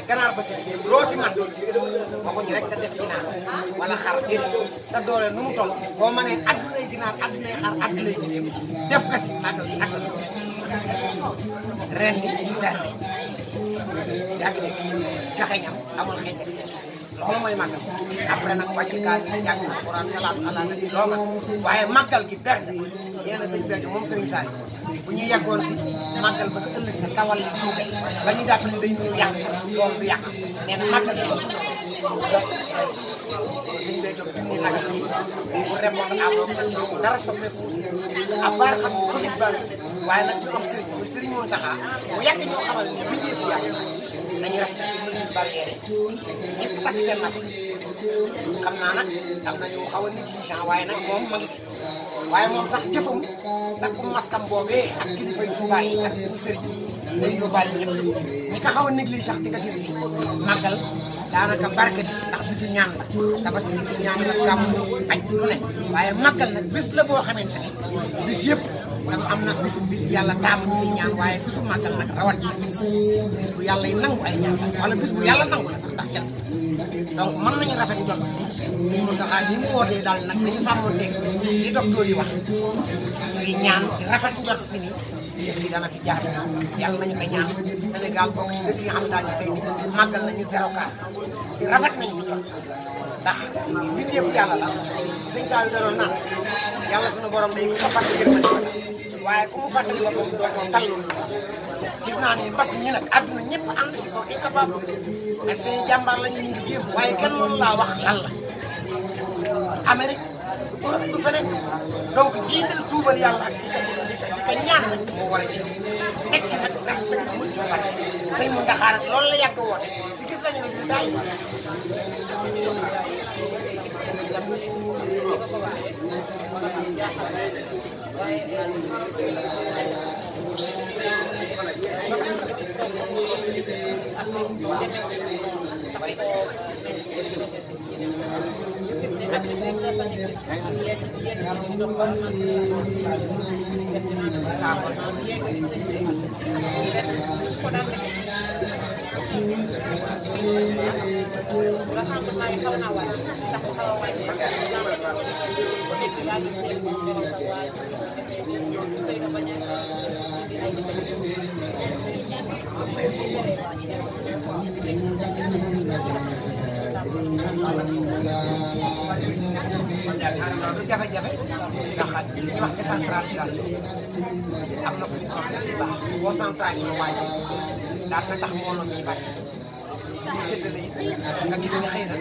ganaar ba seen loo si man waxuñu rek nga def ginaar wala xar déedéet sa doole nu mu toll boo mënee addunay ginaar addunay xar addunay jigéen def ko si màggal bi adduna ren di bernde yaa ngi dégg joxe ñam amul xeej ak seen loolu mooy màggal après nag wàcc kaa yi jàng na Alxuraan salaatu ala nabi loo man waaye màggal gi bernde nee na sëñ Béthio moom Sëriñ Saliou bu ñu yeggoon si màggal ba sa ëllëg sa dawal li tuube ba ñu jàpp ne day ñëw yàq sa loolu du yàq nee na màggal bi donc sëñ Béthio dindi nag yi pour répondre à vos questions dara soppeeku aussi à part xam Covid ba waaye nag ñu am sëriñ muy Sëriñ Mountakha mu yàgg ñoo xamal ne bi ñuy fi yàgg nañu respecté mesures barrières yi ñëpp takk seen masque xam naa nag am nañu xaw a négligent waaye nag moom ma ngi si waaye moom sax jëfam takkum maskam boobee ak kilifa yu Tuubaa yi ak suñu sëriñ day yóbbaale ñëpp ñi ko xaw a négligent di nga gis ni màggal daanaka barke bi ndax bisu ñaan la tabaski bisu ñaan la gàmm aj lu ne waaye màggal nag bis la boo xamante ne bis yëpp dafa am nag bis yàlla taamu ñu siy ñaan waaye bisu màggal nag rawat bis bu yàlla yi nangu ay ñaan wala bis bu yàlla nangu la sax ndax kenn donc mën nañu rafet njort si Sëriñ Mountakha ni mu wootee daal nag dañu sàmmanteeg li docteur yi wax ñu ngi ñaan di rafet njort si ni yëf yi dana fi jaar yàlla nañu ko ñaan Sénégal bokk ci dëkk yi xam daal ñu koy màggal nañu zéro cas di rafet nañu si njort ndax mbindeefu yàlla la sëñ Saliou danoon naan yàlla suñu borom day ko fàttali yërmande waaye ku mu fàttali boppam doo ko tallu gis naa ni mbas mi nag àdduna ñëpp ànd ci sont incapables mais seen jàmbaar lañu ñu ngi jéem waaye kenn mënu laa wax lan la Amérique Europe du feneen donc jiital tuubal yàlla ak di ko ñaan nag moo war a jiitu teg si nag respect mesure bari Sëñ Mountakha nag loolu la yàgg woote ci gis nañu résultat yi du jafe-jafe ndax li ñuy wax décentralisation am na fu ñu ko waxee si baax concentration waaye daan na tax mbooloo mi bari ñu séddale it nga gis ne xëy na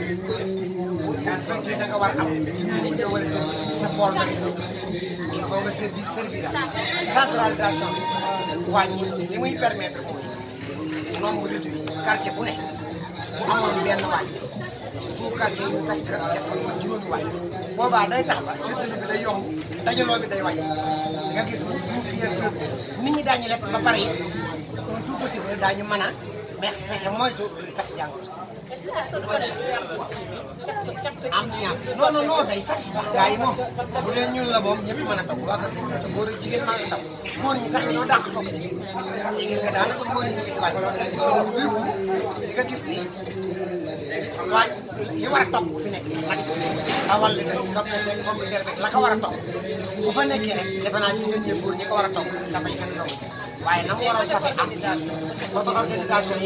bu fekkee da nga war a am bu ñu war a jël sa mbool doy il faut nga servir centralisation bi wàññi li muy permettre mooy nombre réduit quartier bu ne bu amoon benn waay sous quartier yi ñu tas ka defal ma juróomi waay boobaa day tax ba séddale bi day yomb dajaloo bi day wàññi nga gis ni nit ñi daañu lekk ba pare it un tout petit peu daañu mën a mais fexe moytu luy tas jàngoro si. ambiance non non non day saf ndax gars yi moom bu dee ñun la moom ñëpp mën a togg waa kër si te góor ak jigéen maa ngi taw góor ñi sax ñoo dàq togg jigéen ñi nga daanaka góor ñi ñu gis waay donc du coup di nga gis ni waaj li war a togg bu fi nekk nag awal li tey soble seeg pomme de terre la ko war a togg bu fa nekkee rek defe naa jigéen ñi góor ñi ko war a togg dafay gën a waaye na mu waroon safee ambiance bi organisation